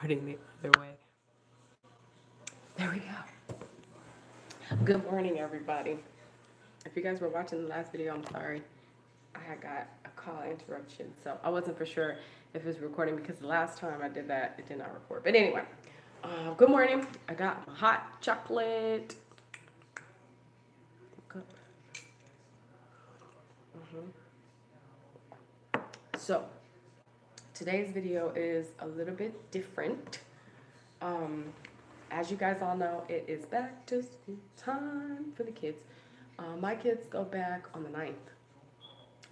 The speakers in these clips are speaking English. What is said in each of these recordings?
recording the other way. There we go. Good morning, everybody. If you guys were watching the last video, I'm sorry. I had got a call interruption, so I wasn't for sure if it was recording because the last time I did that, it did not record. But anyway, good morning. I got my hot chocolate. So today's video is a little bit different. As you guys all know, it is back to school time for the kids. My kids go back on the 9th,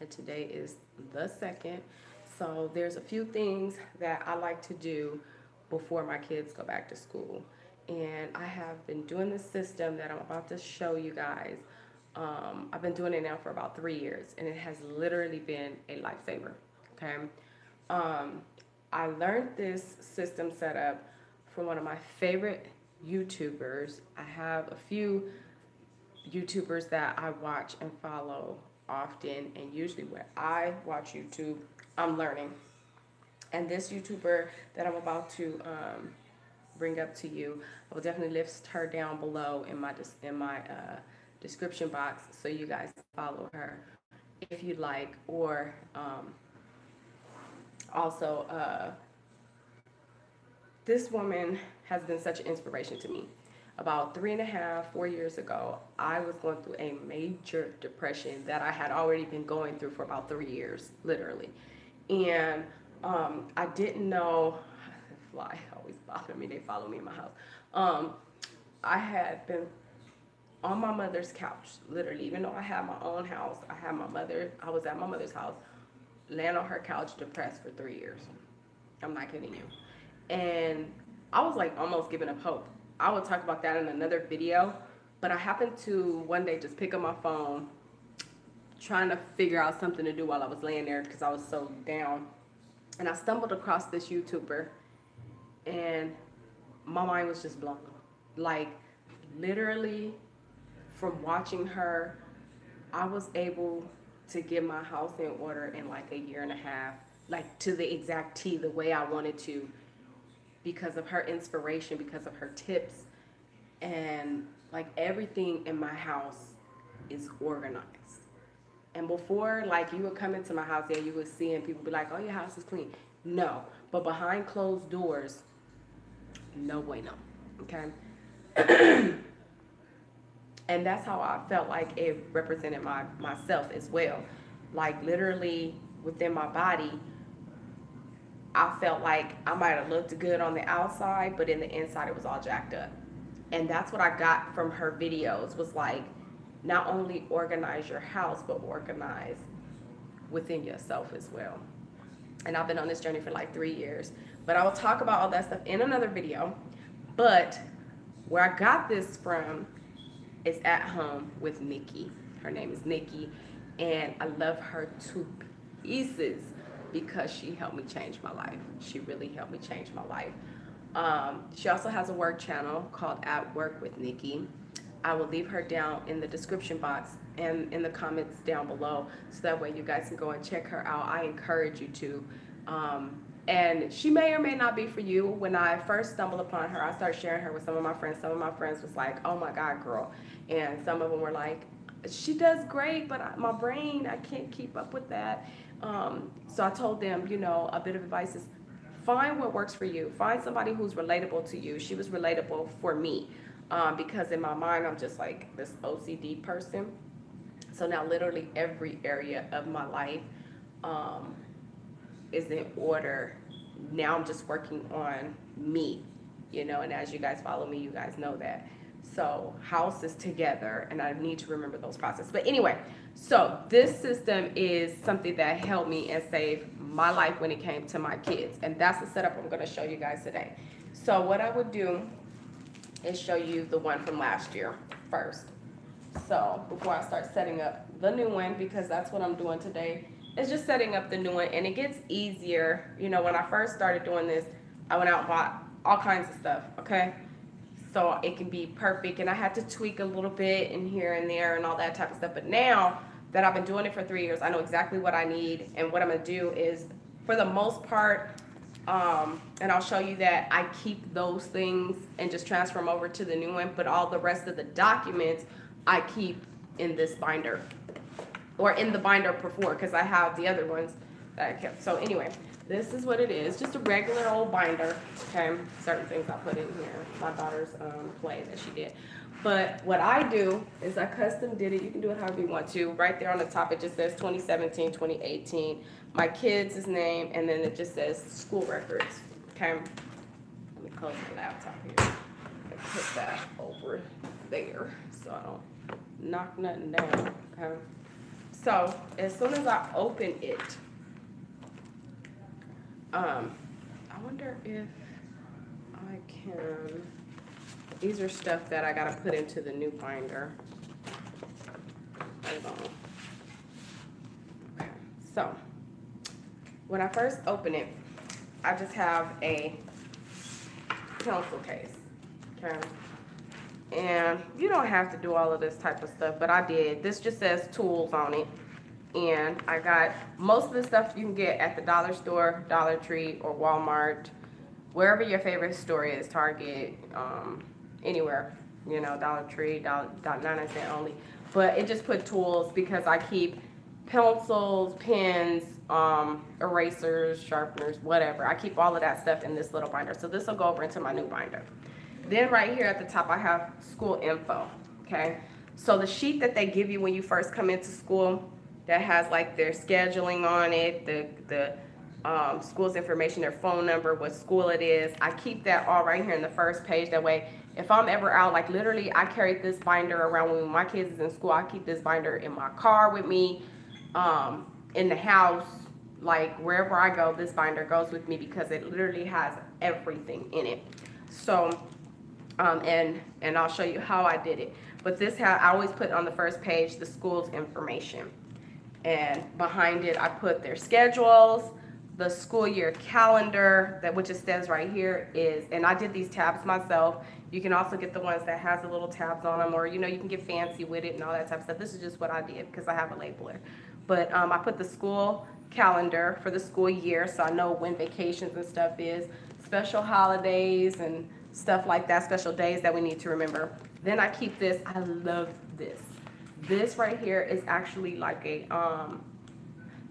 and today is the 2nd. So there's a few things that I like to do before my kids go back to school. And I have been doing this system that I'm about to show you guys. I've been doing it now for about 3 years, and it has literally been a lifesaver. Okay. I learned this system setup from one of my favorite YouTubers. I have a few YouTubers that I watch and follow often, and usually when I watch YouTube, I'm learning. And this YouTuber that I'm about to bring up to you, I will definitely list her down below in my description box so you guys follow her if you'd like, or also this woman has been such an inspiration to me. About 4 years ago, I was going through a major depression that I had already been going through for about 3 years, literally. And I didn't know, fly always bother me, they follow me in my house. I had been on my mother's couch, literally, even though I had my own house, I was at my mother's house, laying on her couch, depressed for 3 years. I'm not kidding you. And I was like almost giving up hope. I will talk about that in another video, but I happened to one day just pick up my phone, trying to figure out something to do while I was laying there because I was so down. And I stumbled across this YouTuber, and my mind was just blown. Like, literally, from watching her, I was able to get my house in order in like a year and a half, like to the exact T, the way I wanted to, because of her inspiration, because of her tips, and like everything in my house is organized. And before, like, you would come into my house, yeah, you would see and people be like, oh, your house is clean. No, but behind closed doors, no bueno, okay? And that's how I felt like it represented myself as well. Like, literally within my body, I felt like I might have looked good on the outside, but in the inside it was all jacked up. And that's what I got from her videos, was like, not only organize your house, but organize within yourself as well. And I've been on this journey for like 3 years. But I will talk about all that stuff in another video. But where I got this from is at home with Nikki. Her name is Nikki, and I love her to pieces because she helped me change my life. She really helped me change my life. She also has a work channel called At Work with Nikki. I will leave her down in the description box and in the comments down below, so that way you guys can go and check her out. I encourage you to. And she may or may not be for you. When I first stumbled upon her, I started sharing her with some of my friends. Some of my friends was like, oh my God, girl. And some of them were like, she does great, but my brain, I can't keep up with that. So I told them, you know, a bit of advice is find what works for you. Find somebody who's relatable to you. She was relatable for me, because in my mind, I'm just like this OCD person. So now literally every area of my life is in order. Now I'm just working on me, you know, and as you guys follow me, you guys know that. So house is together, and I need to remember those processes. But anyway, so this system is something that helped me and saved my life when it came to my kids. And that's the setup I'm going to show you guys today. So what I would do is show you the one from last year first. So before I start setting up the new one, because that's what I'm doing today, it's just setting up the new one. And it gets easier. You know, when I first started doing this, I went out and bought all kinds of stuff, okay? So it can be perfect, and I had to tweak a little bit in here and there and all that type of stuff. But now that I've been doing it for 3 years, I know exactly what I need, and what I'm gonna do is, for the most part, And I'll show you that I keep those things and just transfer them over to the new one, but all the rest of the documents I keep in this binder, or in the binder before, because I have the other ones that I kept. So anyway, this is what it is, just a regular old binder. Okay, certain things I put in here, my daughter's play that she did. But what I do is I custom did it. You can do it however you want to. Right there on the top, it just says 2017, 2018. My kid's name, and then it just says school records. Okay. Let me close my laptop here. And put that over there so I don't knock nothing down. Okay. So as soon as I open it, I wonder if I can. These are stuff that I gotta put into the new binder. Hold on. Okay, so when I first open it, I just have a pencil case, okay? And you don't have to do all of this type of stuff, but I did. This just says tools on it. And I got most of the stuff you can get at the dollar store, Dollar Tree, or Walmart, wherever your favorite store is, Target, anywhere, you know, Dollar Tree, $99 only. But it just put tools because I keep pencils, pens, erasers, sharpeners, whatever. I keep all of that stuff in this little binder. So this will go over into my new binder. Then right here at the top, I have school info, okay? So the sheet that they give you when you first come into school that has like their scheduling on it, the school's information, their phone number, what school it is, I keep that all right here in the first page. That way, if I'm ever out, like literally I carry this binder around when my kids is in school. I keep this binder in my car with me, in the house, like wherever I go, this binder goes with me because it literally has everything in it. So, and I'll show you how I did it. But this I always put on the first page the school's information. And behind it, I put their schedules, the school year calendar, that which it says right here is, and I did these tabs myself. You can also get the ones that has the little tabs on them, or you know, you can get fancy with it and all that type of stuff. This is just what I did because I have a labeler. But I put the school calendar for the school year, so I know when vacations and stuff is, special holidays and stuff like that, special days that we need to remember. Then I keep this. I love this. This right here is actually like a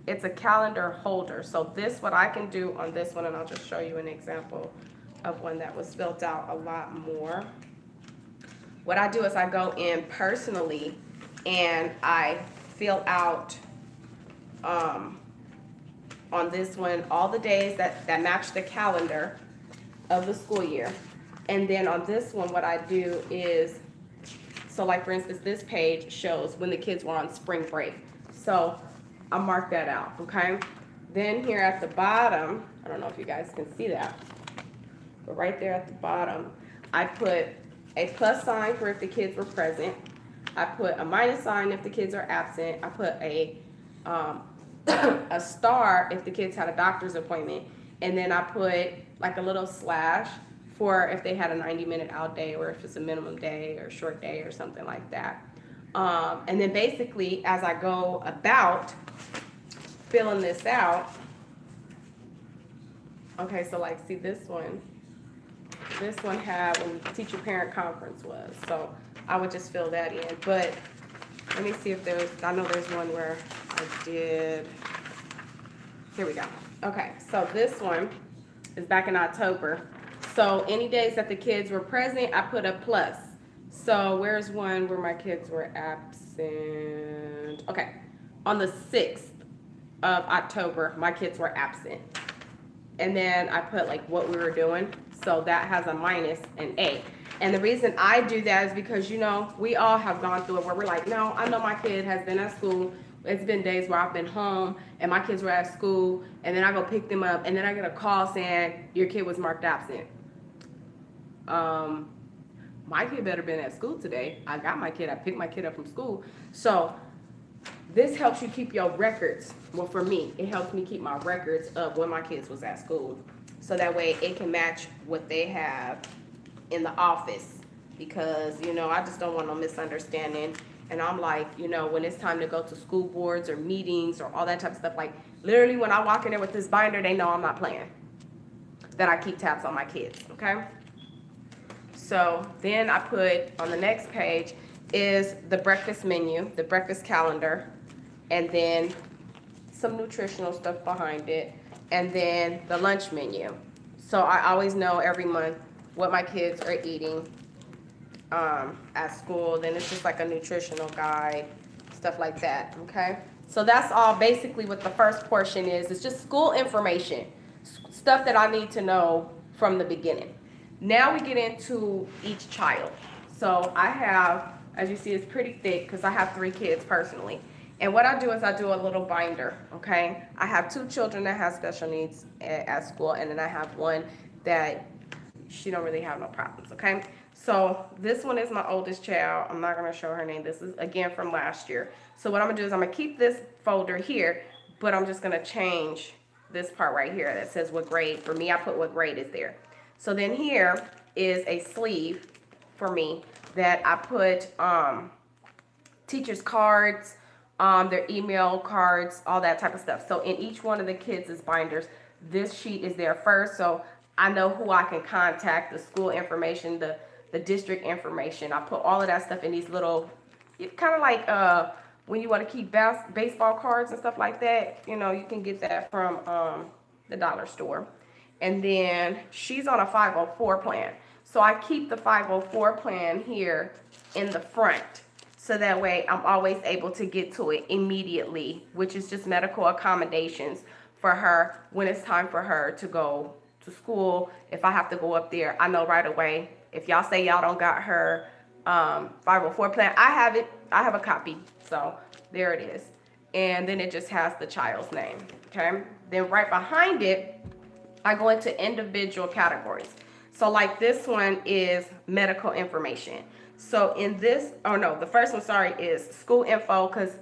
it's a calendar holder. So this, what I can do on this one, and I'll just show you an example of one that was filled out a lot more. What I do is I go in personally and I fill out on this one all the days that match the calendar of the school year. And then on this one, what I do is, so like for instance, this page shows when the kids were on spring break. So I mark that out, okay? Then here at the bottom, I don't know if you guys can see that, but right there at the bottom, I put a plus sign for if the kids were present. I put a minus sign if the kids are absent. I put a a star if the kids had a doctor's appointment. And then I put like a little slash for if they had a 90-minute out day, or if it's a minimum day or short day or something like that. And then basically, as I go about filling this out, okay, so like, see this one had when teacher parent conference was, so I would just fill that in. But let me see if there's, I know there's one where I did, here we go. Okay, so this one is back in October. So any days that the kids were present, I put a plus. So where's one where my kids were absent? Okay, on the 6th of October, my kids were absent. And then I put like what we were doing. So that has a minus and A. And the reason I do that is because, you know, we all have gone through it where we're like, no, I know my kid has been at school. It's been days where I've been home and my kids were at school, and then I go pick them up and then I get a call saying your kid was marked absent. My kid better been at school today. I got my kid, I picked my kid up from school. So this helps you keep your records. Well, for me, it helps me keep my records of when my kids was at school. So that way it can match what they have in the office. Because, you know, I just don't want no misunderstanding. And I'm like, you know, when it's time to go to school boards or meetings or all that type of stuff, like literally when I walk in there with this binder, they know I'm not playing. that I keep tabs on my kids, okay? So then I put on the next page is the breakfast menu, the breakfast calendar, and then some nutritional stuff behind it, and then the lunch menu. So I always know every month what my kids are eating at school. Then it's just like a nutritional guide, stuff like that, okay? So that's all basically what the first portion is. It's just school information, stuff that I need to know from the beginning. Now we get into each child. So I have, as you see, it's pretty thick because I have 3 kids personally. And what I do is I do a little binder, okay? I have 2 children that have special needs at school, and then I have one that she don't really have no problems, okay? So this one is my oldest child. I'm not gonna show her name. This is again from last year. So what I'm gonna do is I'm gonna keep this folder here, but I'm just gonna change this part right here that says what grade. For me, I put what grade is there. So then here is a sleeve for me that I put teachers' cards, their email cards, all that type of stuff. So in each one of the kids' binders, this sheet is there first, so I know who I can contact, the school information, the district information. I put all of that stuff in these little, kind of like when you want to keep baseball cards and stuff like that, you know, you can get that from the dollar store. And then she's on a 504 plan. So I keep the 504 plan here in the front. So that way I'm always able to get to it immediately, which is just medical accommodations for her when it's time for her to go to school. If I have to go up there, I know right away. If y'all say y'all don't got her 504 plan, I have it. I have a copy. So there it is. And then it just has the child's name, okay? Then right behind it, I go into individual categories. So like this one is medical information. So in this, oh no, the first one, sorry, is school info, because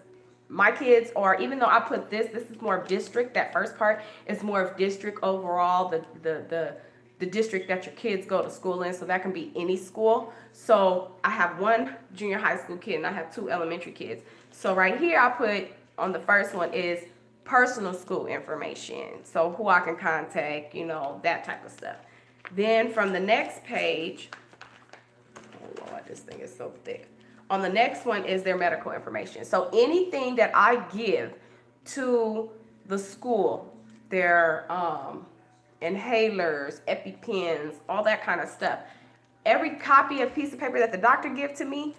my kids are, even though I put this is more of district, that first part is more of district overall, the district that your kids go to school in, so that can be any school. So I have 1 junior high school kid and I have 2 elementary kids. So right here I put on the first one is personal school information. So who I can contact, you know, that type of stuff. Then from the next page, oh Lord, this thing is so thick. On the next one is their medical information. So anything that I give to the school, their inhalers, EpiPens, all that kind of stuff. Every copy of piece of paper that the doctor gives to me,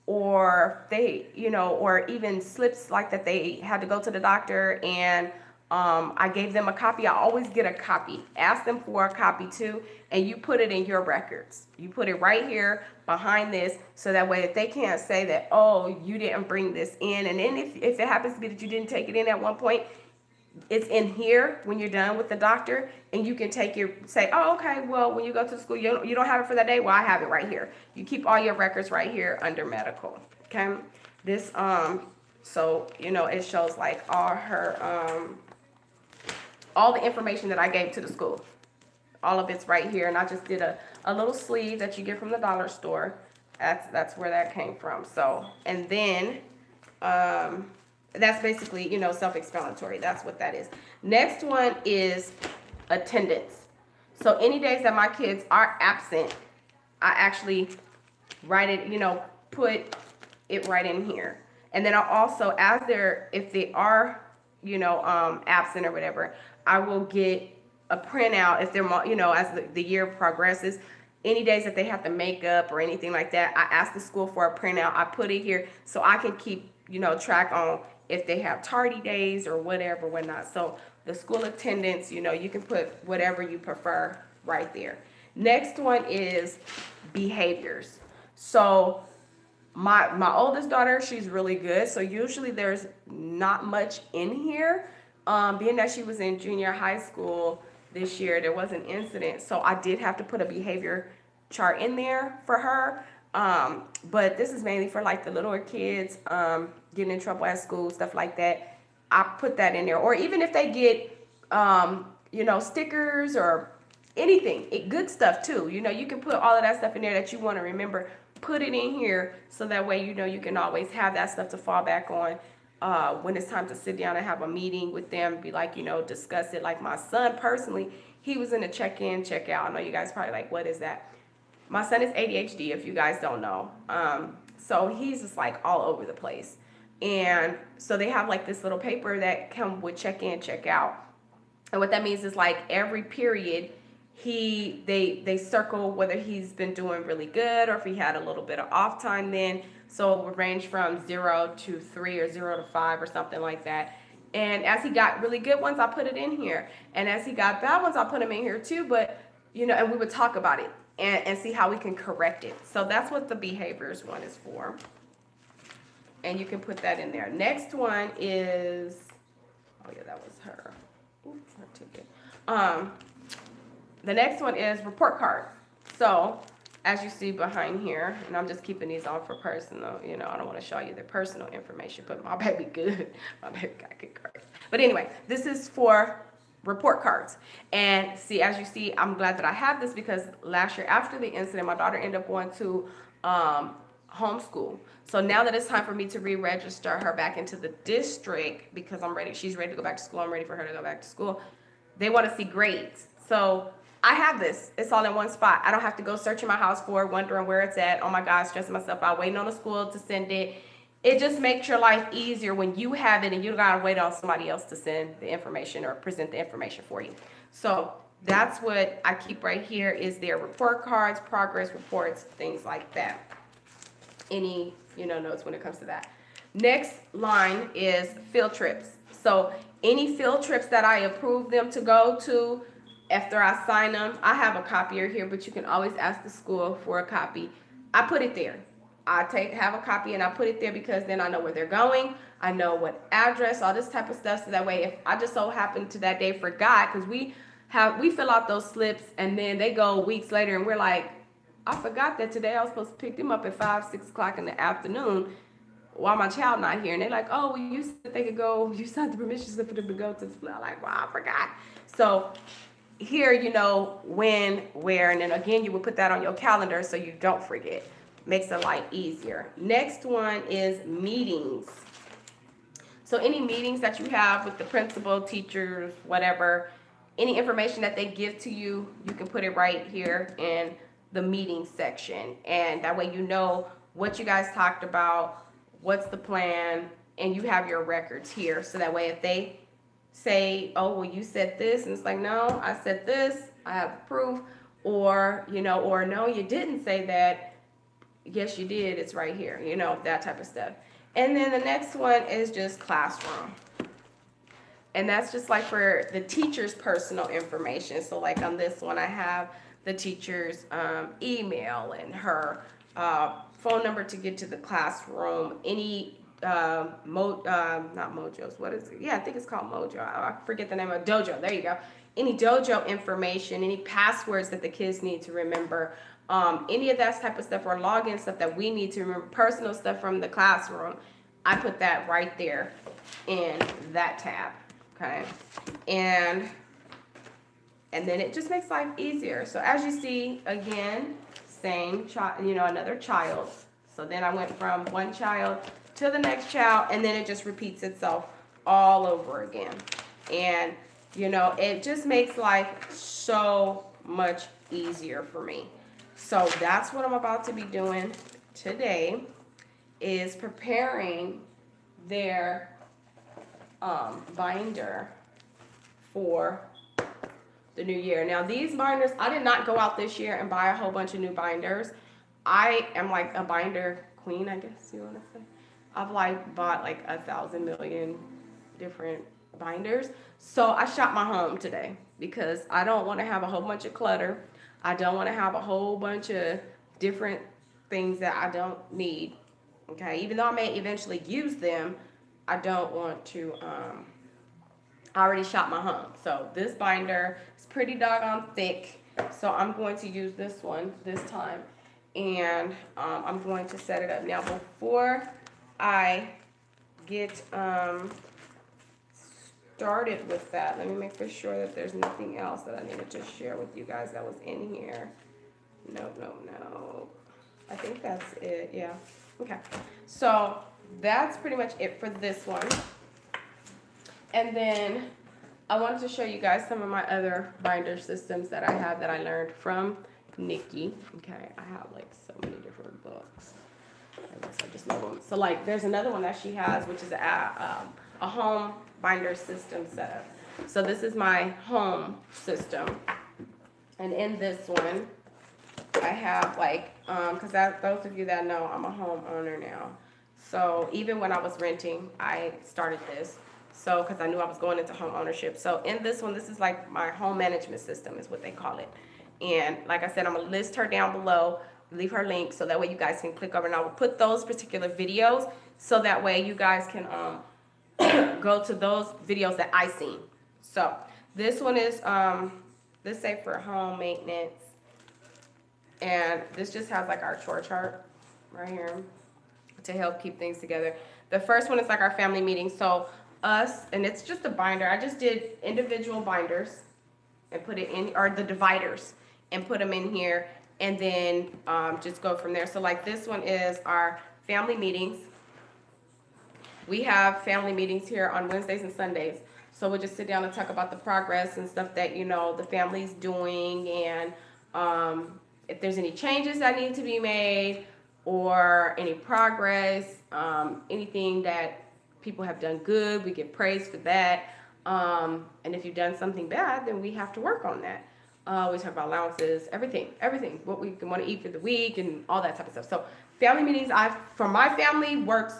or they, you know, or even slips like that they had to go to the doctor and I gave them a copy. I always get a copy. Ask them for a copy too, and you put it in your records. You put it right here behind this, so that way if they can't say that, oh, you didn't bring this in, and then if it happens to be that you didn't take it in at one point, it's in here when you're done with the doctor, and you can take your, say, oh, okay, well, when you go to school, you don't have it for that day. Well, I have it right here. You keep all your records right here under medical, okay? This, so, you know, it shows like all her, all the information that I gave to the school. All of it's right here, and I just did a little sleeve that you get from the dollar store. That's where that came from. So, and then, that's basically, you know, self-explanatory. That's what that is. Next one is attendance. So any days that my kids are absent, I actually write it, you know, put it right in here. And then I also, as they're, if they are, you know, absent or whatever, I will get a printout if they're, you know, as the year progresses. Any days that they have to make up or anything like that, I ask the school for a printout. I put it here so I can keep, you know, track on if they have tardy days or whatever, whatnot. So the school attendance, you know, you can put whatever you prefer right there. Next one is behaviors. So my oldest daughter, she's really good. So usually there's not much in here. Being that she was in junior high school this year, there was an incident. So I did have to put a behavior chart in there for her. But this is mainly for like the littler kids, getting in trouble at school, stuff like that. I put that in there. Or even if they get, you know, stickers or anything, good stuff too. You know, you can put all of that stuff in there that you want to remember. Put it in here so that way, you know, you can always have that stuff to fall back on when it's time to sit down and have a meeting with them. Be like, you know, discuss it. Like my son personally, he was in a check-in, check-out. I know you guys probably like, what is that? My son is ADHD, if you guys don't know. So he's just like all over the place. And so they have like this little paper that come with check-in, check-out. And what that means is like every period, they circle whether he's been doing really good or if he had a little bit of off time then. So it would range from 0 to 3 or 0 to 5 or something like that. And as he got really good ones, I put it in here. And as he got bad ones, I put them in here too. But, you know, and we would talk about it and see how we can correct it. So that's what the behaviors one is for. And you can put that in there. Next one is, oh yeah, that was her. Oops, her ticket. The next one is report card. So as you see behind here, and I'm just keeping these on for personal, you know, I don't want to show you the personal information, but my baby good. My baby got good grades. But anyway, this is for report cards. And see, as you see, I'm glad that I have this because last year after the incident, my daughter ended up going to homeschool. So now that it's time for me to re-register her back into the district because I'm ready, she's ready to go back to school, I'm ready for her to go back to school, they want to see grades. So I have this. It's all in one spot. I don't have to go searching my house for it, wondering where it's at. Oh my God, stressing myself out, waiting on the school to send it. It just makes your life easier when you have it and you don't gotta wait on somebody else to send the information or present the information for you. So that's what I keep right here is their report cards, progress reports, things like that. Any, you know, notes when it comes to that. Next line is field trips. So any field trips that I approve them to go to, after I sign them, I have a copier here, but you can always ask the school for a copy. I put it there. I have a copy and I put it there because then I know where they're going. I know what address, all this type of stuff. So that way, if I just so happen to that day forgot, because we fill out those slips and then they go weeks later and we're like, I forgot that today I was supposed to pick them up at 5, 6 o'clock in the afternoon while my child not here. And they're like, oh, well, you said they could go, you signed the permission slip for them to go to the school. I'm like, well, I forgot. So here, you know, when, where, and then again, you would put that on your calendar so you don't forget. Makes it life easier. Next one is meetings. So any meetings that you have with the principal, teachers, whatever, any information that they give to you, you can put it right here in the meeting section. And that way you know what you guys talked about, what's the plan, and you have your records here. So that way if they say, oh, well, you said this, and it's like, no, I said this, I have proof, or, you know, or no, you didn't say that, yes, you did, it's right here, you know, that type of stuff. And then the next one is just classroom. And that's just like for the teacher's personal information. So like on this one, I have the teacher's email and her phone number to get to the classroom, any not Mojos, what is it? Yeah, I think it's called Mojo. I forget the name of Dojo. There you go. Any Dojo information, any passwords that the kids need to remember, any of that type of stuff or login stuff that we need to remember, personal stuff from the classroom. I put that right there in that tab. Okay, and then it just makes life easier. So as you see, again, same child, you know, another child. So then I went from one child to the next child, and then it just repeats itself all over again. And, you know, it just makes life so much easier for me. So that's what I'm about to be doing today, is preparing their binder for the new year. Now these binders, I did not go out this year and buy a whole bunch of new binders. I am like a binder queen, I guess you want to say. I've like bought like 1,000 million different binders. So I shop my home today because I don't want to have a whole bunch of clutter. I don't want to have a whole bunch of different things that I don't need. Okay, even though I may eventually use them, I don't want to, I already shot my home. So this binder is pretty doggone thick. So I'm going to use this one this time. And I'm going to set it up. Now before I get started with that, let me make for sure that there's nothing else that I needed to share with you guys that was in here. No. I think that's it, yeah. Okay, so that's pretty much it for this one. And then I wanted to show you guys some of my other binder systems that I have that I learned from Nikki. Okay, I have like so many different books. I guess I just love them. So like, there's another one that she has, which is a home binder system setup. So this is my home system, and in this one, I have like, because those of you that know, I'm a homeowner now. So even when I was renting, I started this. So, because I knew I was going into home ownership. So in this one, this is like my home management system is what they call it. And like I said, I'm going to list her down below, leave her link, so that way you guys can click over. And I will put those particular videos, so that way you guys can go to those videos that I seen. So this one is, let's say for home maintenance. And this just has like our chore chart right here to help keep things together. The first one is like our family meeting. So us, and it's just a binder. I just did individual binders and put it in, or the dividers, and put them in here, and then just go from there. So like this one is our family meetings. We have family meetings here on Wednesdays and Sundays. So we'll just sit down and talk about the progress and stuff that, you know, the family's doing, and if there's any changes that need to be made, or any progress, anything that people have done good, we get praised for that. And if you've done something bad, then we have to work on that. We talk about allowances, everything, what we want to eat for the week, and all that type of stuff. So family meetings, for my family, works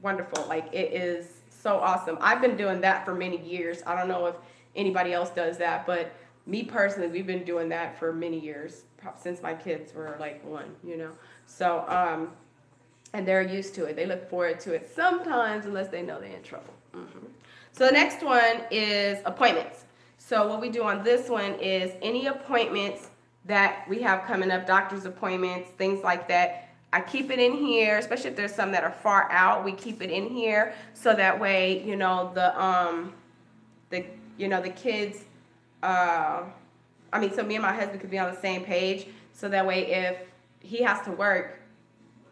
wonderful. Like, it is so awesome. I've been doing that for many years. I don't know if anybody else does that, but me personally, we've been doing that for many years, since my kids were like 1, you know. So, and they're used to it. They look forward to it sometimes, unless they know they're in trouble. So the next one is appointments. So what we do on this one is any appointments that we have coming up, doctor's appointments, things like that, I keep it in here, especially if there's some that are far out, we keep it in here, so that way, you know, the kids, so me and my husband could be on the same page, so that way if he has to work,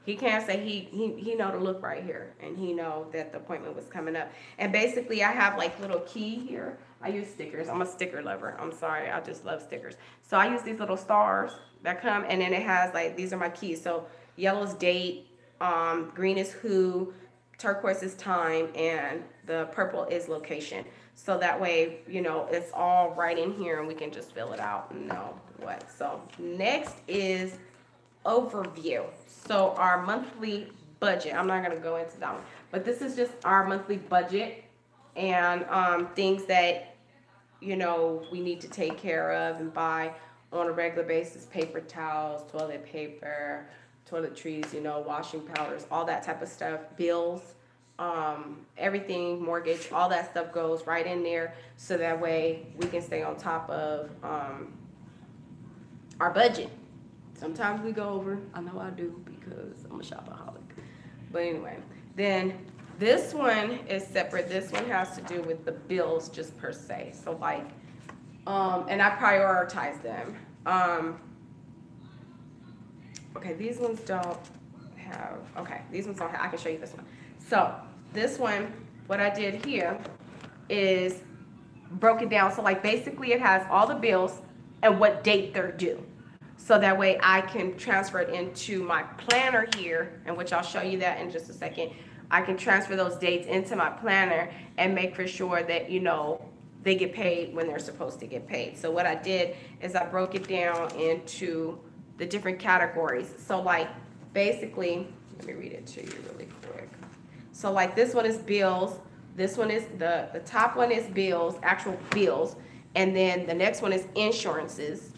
he can't say he know to look right here, and he know that the appointment was coming up. And basically I have like little key here. I use stickers. I'm a sticker lover. I'm sorry. I just love stickers. So I use these little stars that come, and then it has like, these are my keys. So yellow is date, green is who, turquoise is time, and the purple is location. So that way, you know, it's all right in here, and we can just fill it out and know what. So next is overview. So our monthly budget, I'm not going to go into that one, but this is just our monthly budget, and things that, you know, we need to take care of and buy on a regular basis: paper towels, toilet paper, toiletries, you know, washing powders, all that type of stuff, bills, everything, mortgage, all that stuff goes right in there, so that way we can stay on top of our budget. Sometimes we go over. I know I do, because I'm a shopaholic. But anyway, then this one is separate. This one has to do with the bills just per se. So like, and I prioritize them. Okay, these ones don't have, okay, these ones don't have, I can show you this one. So this one, what I did here is broke it down. So like, basically it has all the bills and what date they're due. So that way I can transfer it into my planner here, and which I'll show you that in just a second. I can transfer those dates into my planner and make for sure that, you know, they get paid when they're supposed to get paid. So what I did is I broke it down into the different categories. So like, basically, let me read it to you really quick. So like, this one is bills. This one is, the top one is bills, actual bills. And then the next one is insurances,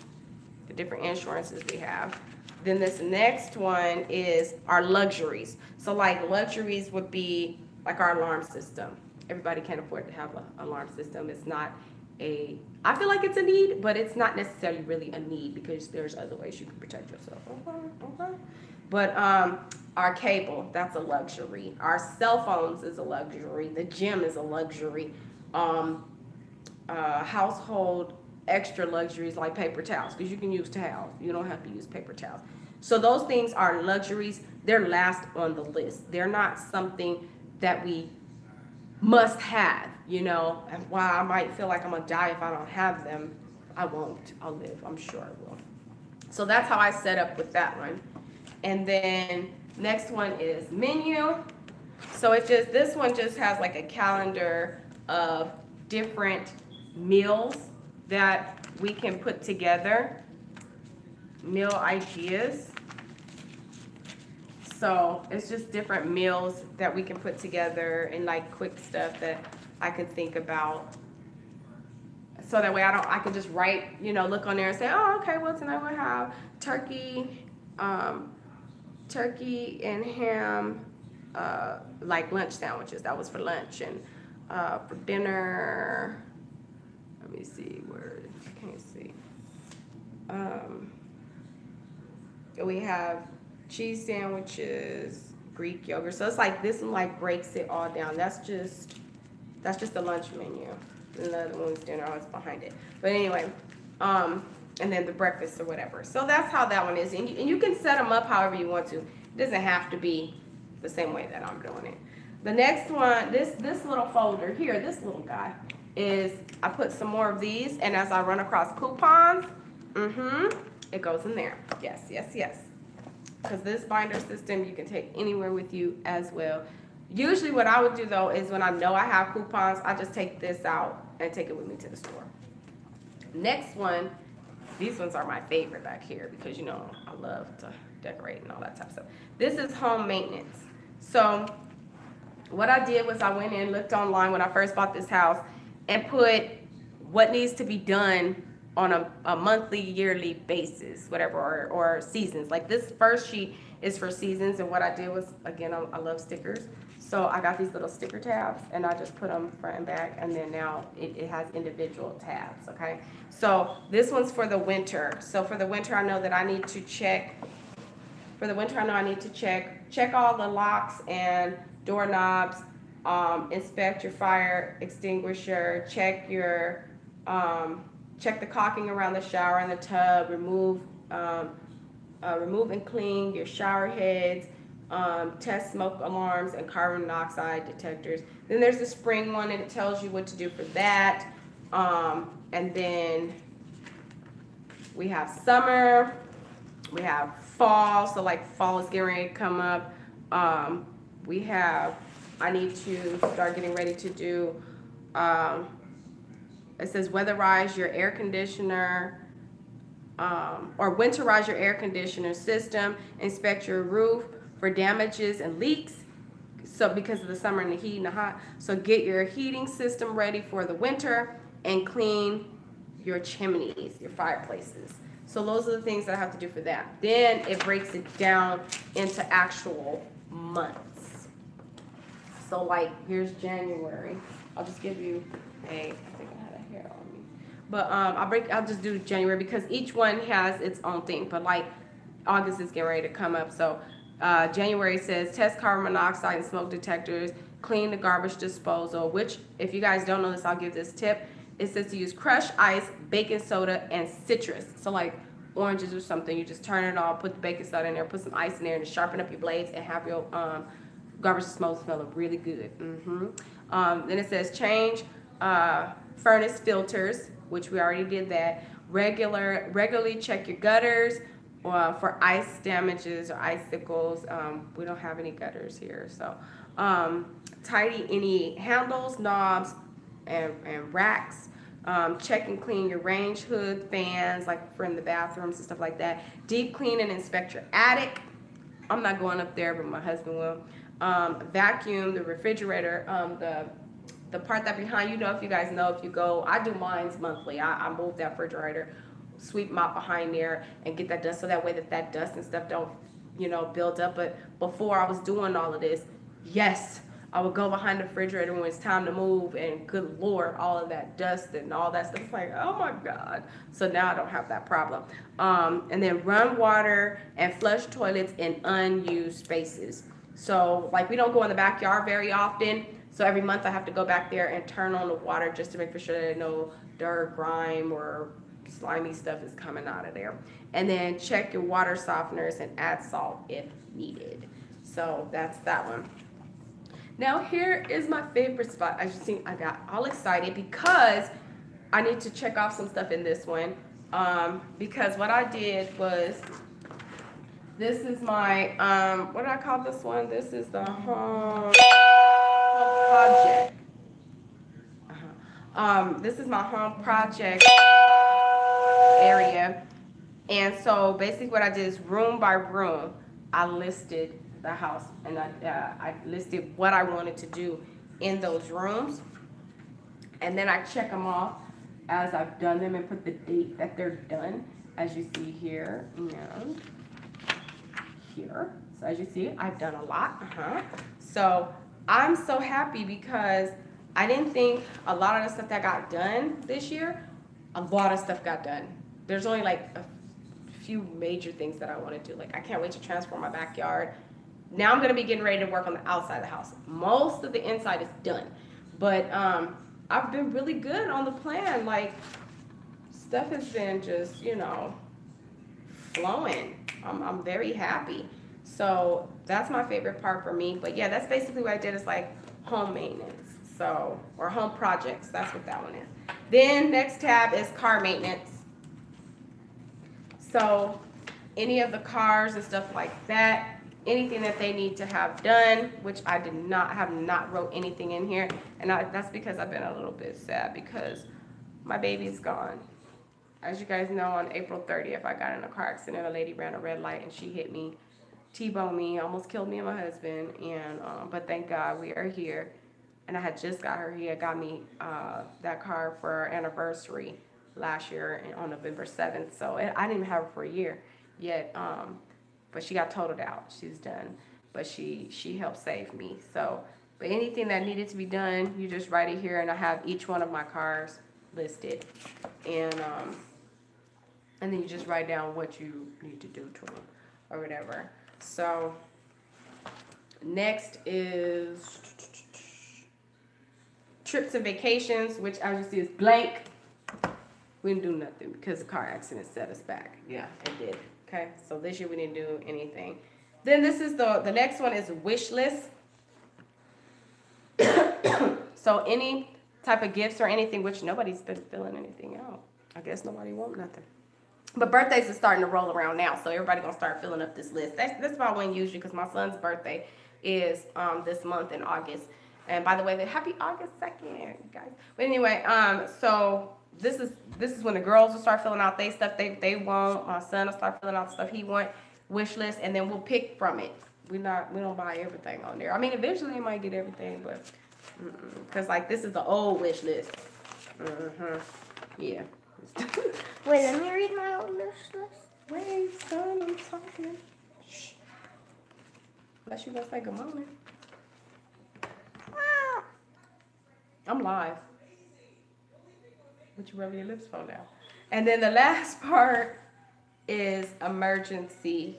the different insurances we have. Then this next one is our luxuries. So like, luxuries would be like our alarm system. Everybody can't afford to have an alarm system. It's not a, I feel like it's a need, but it's not necessarily really a need, because there's other ways you can protect yourself. Okay. But our cable, that's a luxury. Our cell phones is a luxury. The gym is a luxury. Household extra luxuries like paper towels, because you can use towels. You don't have to use paper towels. So those things are luxuries. They're last on the list. They're not something that we must have. you know, and while I might feel like I'm gonna die if I don't have them, I won't. I'll live. I'm sure I will. So that's how I set up with that one. And then next one is menu. So it just, this one just has like a calendar of different meals that we can put together, meal ideas. So it's just different meals that we can put together and like quick stuff that I can think about. So that way I can just write, you know, look on there and say, oh, okay, well tonight we'll have turkey, turkey and ham, like lunch sandwiches. That was for lunch. And for dinner, let me see where, I can't see. We have cheese sandwiches, Greek yogurt. So it's like this one like breaks it all down. That's just the lunch menu. And the other one's dinner, is behind it. But anyway, and then the breakfast or whatever. So that's how that one is. And you can set them up however you want to. It doesn't have to be the same way that I'm doing it. The next one, this little folder here, this little guy, is I put some more of these, and as I run across coupons, it goes in there. Yes, yes, yes. Because this binder system you can take anywhere with you as well. Usually what I would do though is when I know I have coupons, I just take this out and take it with me to the store. Next one, these ones are my favorite back here because, you know, I love to decorate and all that type of stuff. This is home maintenance. So what I did was I went in, looked online when I first bought this house, and put what needs to be done on a monthly, yearly basis, whatever, or seasons. Like this first sheet is for seasons, and what I did was, again, I love stickers. So I got these little sticker tabs, and I just put them front and back, and then now it has individual tabs, okay? So this one's for the winter. So for the winter, I know that I need to check, check all the locks and doorknobs, inspect your fire extinguisher, check your, check the caulking around the shower and the tub, remove and clean your shower heads, test smoke alarms and carbon monoxide detectors. Then there's the spring one, and it tells you what to do for that. And then we have summer, we have fall, so like fall is getting ready to come up. I need to start getting ready to do, it says weatherize your air conditioner, or winterize your air conditioner system, inspect your roof for damages and leaks. So because of the summer and the heat and the hot, so get your heating system ready for the winter and clean your chimneys, your fireplaces. So those are the things that I have to do for that. Then it breaks it down into actual months. So like here's January. I'll just give you I think I had a hair on me. But I'll just do January because each one has its own thing. But like August is getting ready to come up. So January says test carbon monoxide and smoke detectors, clean the garbage disposal, which if you guys don't know this, I'll give this tip. It says to use crushed ice, baking soda, and citrus. So like oranges or something, you just turn it on, put the baking soda in there, put some ice in there, and just sharpen up your blades and have your garbage disposal smell really good. Then it says change furnace filters, which we already did that. Regularly check your gutters for ice damages or icicles. We don't have any gutters here. So tidy any handles, knobs, and racks. Check and clean your range hood, fans, like for in the bathrooms and stuff like that. Deep clean and inspect your attic. I'm not going up there, but my husband will. Vacuum the refrigerator, the part that behind, you know, if you guys know, if you go, I do mine's monthly. I move that refrigerator, sweep mop behind there and get that dust so that way that dust and stuff don't, you know, build up. But before I was doing all of this, yes, I would go behind the refrigerator when it's time to move, and good Lord, all of that dust and all that stuff. It's like, oh my God. So now I don't have that problem. And then run water and flush toilets in unused spaces. So like we don't go in the backyard very often. So every month I have to go back there and turn on the water just to make sure that no dirt, grime, or slimy stuff is coming out of there. And then check your water softeners and add salt if needed. So that's that one. Now here is my favorite spot. As you see, I got all excited because I need to check off some stuff in this one. Because what I did was, this is my, what do I call this one? This is the home project. This is my home project area. And so basically what I did is room by room, I listed the house, and I listed what I wanted to do in those rooms. And then I check them off as I've done them and put the date that they're done, as you see here and here. So as you see, I've done a lot. So I'm so happy because I didn't think a lot of the stuff that got done this year, a lot of stuff got done. There's only like a few major things that I want to do. Like I can't wait to transform my backyard. Now I'm going to be getting ready to work on the outside of the house. Most of the inside is done. But I've been really good on the plan. Like, stuff has been just, you know, flowing. I'm very happy. So that's my favorite part for me. But yeah, that's basically what I did, is like home maintenance. So, or home projects. That's what that one is. Then next tab is car maintenance. So any of the cars and stuff like that, anything that they need to have done, which I have not wrote anything in here. And that's because I've been a little bit sad because my baby's gone. As you guys know, on April 30th, I got in a car accident. A lady ran a red light and she hit me, T-boned me, almost killed me and my husband. And but thank God we are here. And I had just got her. He had got me that car for our anniversary last year on November 7th. So I didn't even have her for a year yet. But she got totaled out. She's done. But she helped save me. So, but anything that needed to be done, you just write it here, and I have each one of my cars listed. And then you just write down what you need to do to them or whatever. So next is trips and vacations, which as you see is blank. We didn't do nothing because the car accident set us back. Yeah, it did. Okay, so this year we didn't do anything. Then this is the next one is wish list. So any type of gifts or anything, which nobody's been filling anything out. I guess nobody wants nothing. But birthdays are starting to roll around now, so everybody gonna start filling up this list. That's about when usually, because my son's birthday is this month in August. And by the way, happy August 2nd, guys. But anyway, so this is when the girls will start filling out their stuff they want. My son will start filling out stuff he want, wish list, and then we'll pick from it. We don't buy everything on there. I mean, eventually they might get everything, but because like this is the old wish list. Yeah. Wait, let me read my old wish list. Wait, son, I'm talking. Shh. Unless you gonna say good morning. I'm live. What you rubbing your lips for now? And then the last part is emergency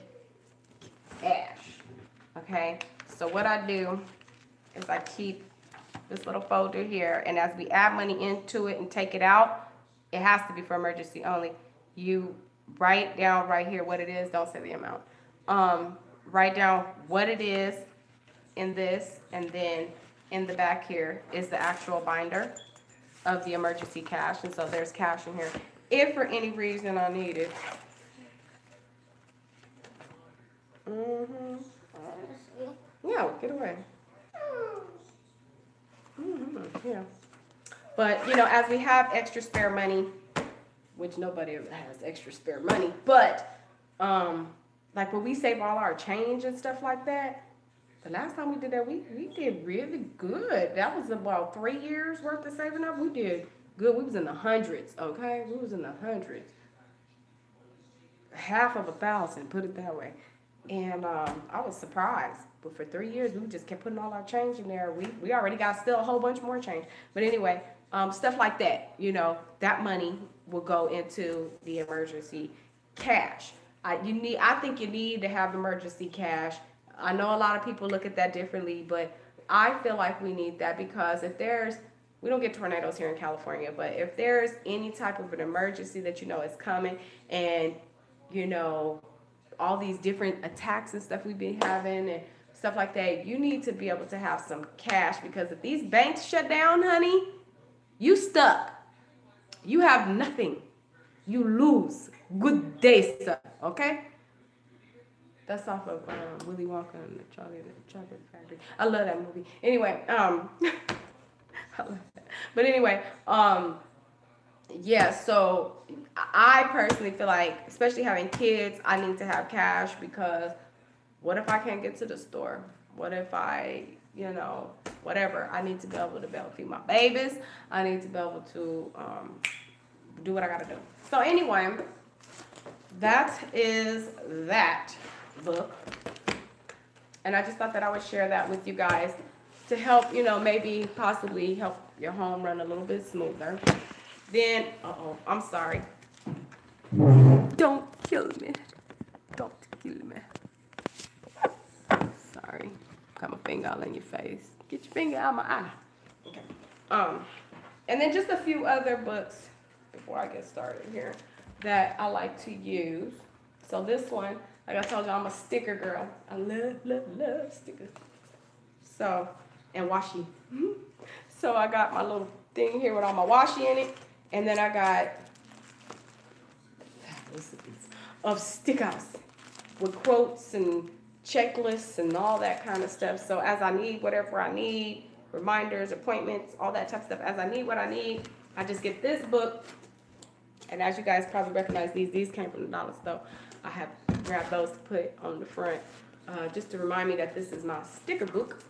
cash. Okay, so what I do is I keep this little folder here, and as we add money into it and take it out, it has to be for emergency only. You write down right here what it is. Don't say the amount. Write down what it is in this, and then in the back here is the actual binder of the emergency cash. And so there's cash in here if for any reason I need it. Yeah, get away. Yeah. But, you know, as we have extra spare money, which nobody ever has extra spare money, but like when we save all our change and stuff like that, the last time we did that, we did really good. That was about 3 years worth of saving up. We did good. We was in the hundreds, okay? We was in the hundreds. Half of 1,000, put it that way. And I was surprised. But for 3 years, we just kept putting all our change in there. We already got still a whole bunch more change. But anyway, stuff like that, you know, that money will go into the emergency cash. I think you need to have emergency cash. I know a lot of people look at that differently, but I feel like we need that because we don't get tornadoes here in California, but if there's any type of an emergency that you know is coming, and you know all these different attacks and stuff we've been having, and stuff like that, you need to be able to have some cash, because if these banks shut down, honey, you stuck. You have nothing. You lose. Good day, sir. Okay? That's off of Willy Wonka and the Chocolate Factory. I love that movie. Anyway, I love that. But anyway, yeah, so I personally feel like, especially having kids, I need to have cash, because what if I can't get to the store? What if I, you know, whatever. I need to be able to feed my babies. I need to be able to do what I gotta do. So anyway, that is that book. And I just thought that I would share that with you guys to help, you know, maybe possibly help your home run a little bit smoother. Then, I'm sorry. Don't kill me. Don't kill me. Sorry. Got my finger all in your face. Get your finger out of my eye. Okay. And then just a few other books before I get started here that I like to use. So this one, like I told you, I'm a sticker girl. I love stickers. So, and washi. So I got my little thing here with all my washi in it. And then I got of stickers with quotes and checklists and all that kind of stuff. So as I need whatever I need, reminders, appointments, all that type of stuff, as I need what I need, I just get this book. And as you guys probably recognize, these came from the dollar store. I have grabbed those to put on the front just to remind me that this is my sticker book.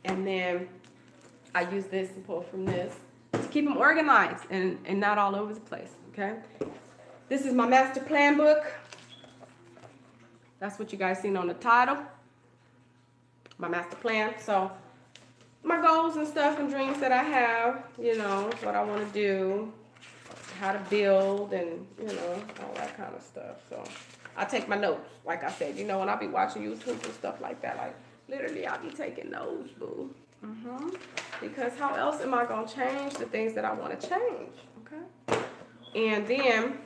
And then I use this and pull from this to keep them organized and not all over the place, okay? This is my master plan book. That's what you guys seen on the title. My master plan. So my goals and stuff and dreams that I have, you know, what I want to do, how to build, and, you know, all that kind of stuff. So I take my notes, like I said, you know, when I be watching YouTube and stuff like that, like literally I'll be taking notes, boo. Because how else am I going to change the things that I want to change, okay? And then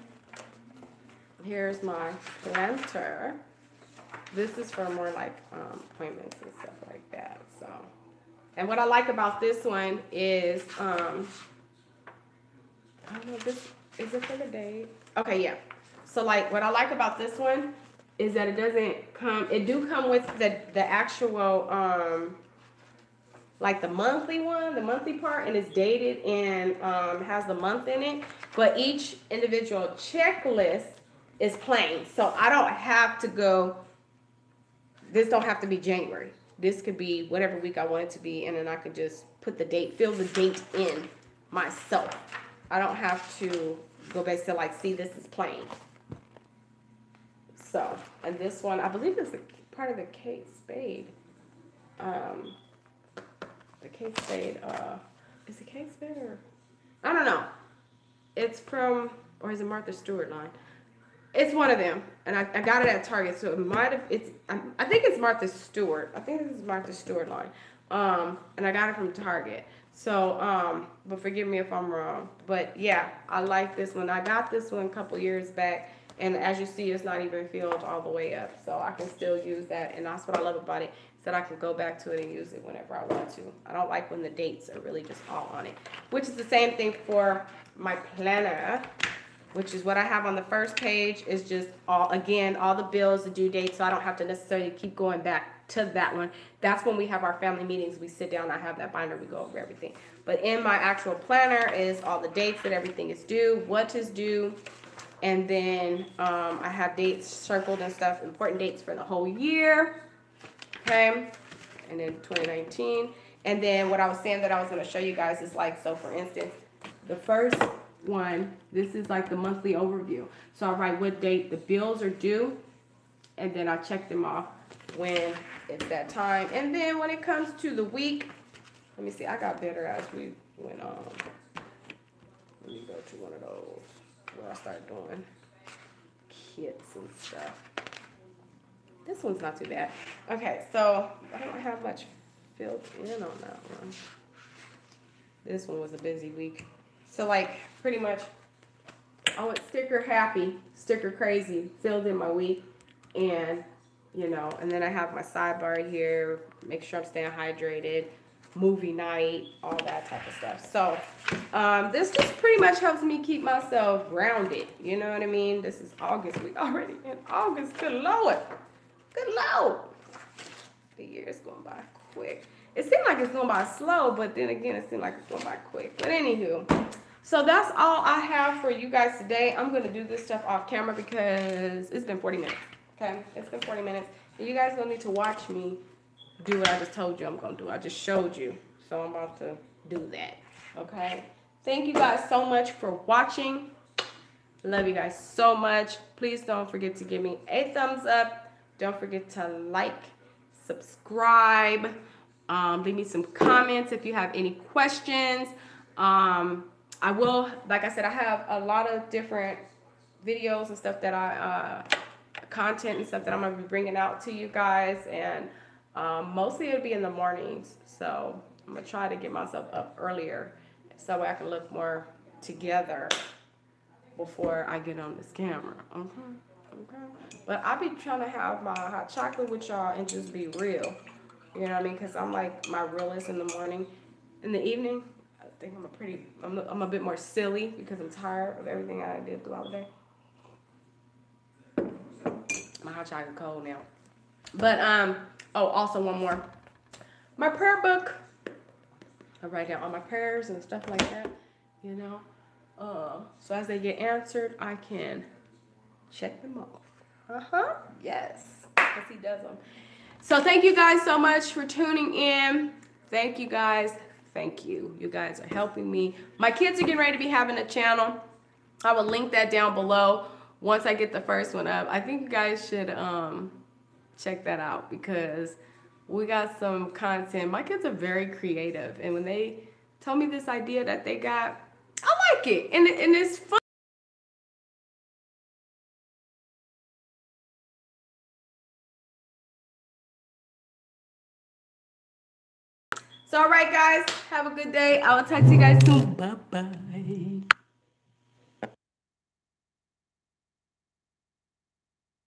here's my planter. This is for more like appointments and stuff like that. So, and what I like about this one is, I don't know, this is it for the date? Okay, yeah. So like what I like about this one is that it doesn't come. It do come with the actual like the monthly one, the monthly part, and it's dated and has the month in it. But each individual checklist is plain, so I don't have to go. This don't have to be January. This could be whatever week I want it to be, and then I could just put the date, fill the date in myself. I don't have to go back to like, see, this is plain. So, and this one, I believe it's a part of the Kate Spade. The Kate Spade, is it Kate Spade or? I don't know. It's from, or is it Martha Stewart line? It's one of them, and I got it at Target, so it might have, I think it's Martha Stewart. I think this is Martha Stewart line. And I got it from Target. So, but forgive me if I'm wrong. But yeah, I like this one. I got this one a couple years back, and as you see, it's not even filled all the way up. So I can still use that, and that's what I love about it, is that I can go back to it and use it whenever I want to. I don't like when the dates are really just all on it, which is the same thing for my planner, which is what I have on the first page, is just all the bills, the due dates, so I don't have to necessarily keep going back to that one. That's when we have our family meetings. We sit down, I have that binder, we go over everything. But in my actual planner is all the dates that everything is due, what is due, and then I have dates circled and stuff, important dates for the whole year, okay, and then 2019. And then what I was saying that I was going to show you guys is like, so for instance, the first one, this is like the monthly overview. So I write what date the bills are due, and then I check them off when it's that time. And then when it comes to the week, let me see, I got better as we went on. Let me go to one of those where I start doing kits and stuff. This one's not too bad. Okay, so I don't have much filled in on that one. This one was a busy week. So like pretty much I went sticker happy, sticker crazy, filled in my week, and you know, and then I have my sidebar here, make sure I'm staying hydrated, movie night, all that type of stuff. So this just pretty much helps me keep myself grounded. You know what I mean? This is August. We already in August. Good Lord. Good Lord. The year is going by quick. It seemed like it's going by slow, but then again, it seemed like it's going by quick. But anywho, so that's all I have for you guys today. I'm going to do this stuff off camera because it's been 40 minutes. Okay? It's been 40 minutes. And you guys don't need to watch me do what I just told you I'm going to do. I just showed you. So I'm about to do that. Okay? Thank you guys so much for watching. Love you guys so much. Please don't forget to give me a thumbs up. Don't forget to like, subscribe. Leave me some comments if you have any questions. I will, like I said, I have a lot of different videos and stuff that content and stuff that I'm going to be bringing out to you guys. And mostly it'll be in the mornings. So I'm going to try to get myself up earlier so I can look more together before I get on this camera. Okay. But I be trying to have my hot chocolate with y'all and just be real. You know what I mean? Because I'm like my realist in the morning. In the evening, I think I'm a bit more silly because I'm tired of everything I did throughout the day. My hot chocolate cold now. But, oh, also one more. My prayer book. I write down all my prayers and stuff like that, you know. So as they get answered, I can check them off. Yes, because he does them. So thank you guys so much for tuning in. Thank you guys. Thank you. You guys are helping me. My kids are getting ready to be having a channel. I will link that down below once I get the first one up. I think you guys should check that out because we got some content. My kids are very creative, and when they told me this idea that they got, I like it, and it's fun. So, all right, guys, have a good day. I will talk to you guys soon. Bye-bye.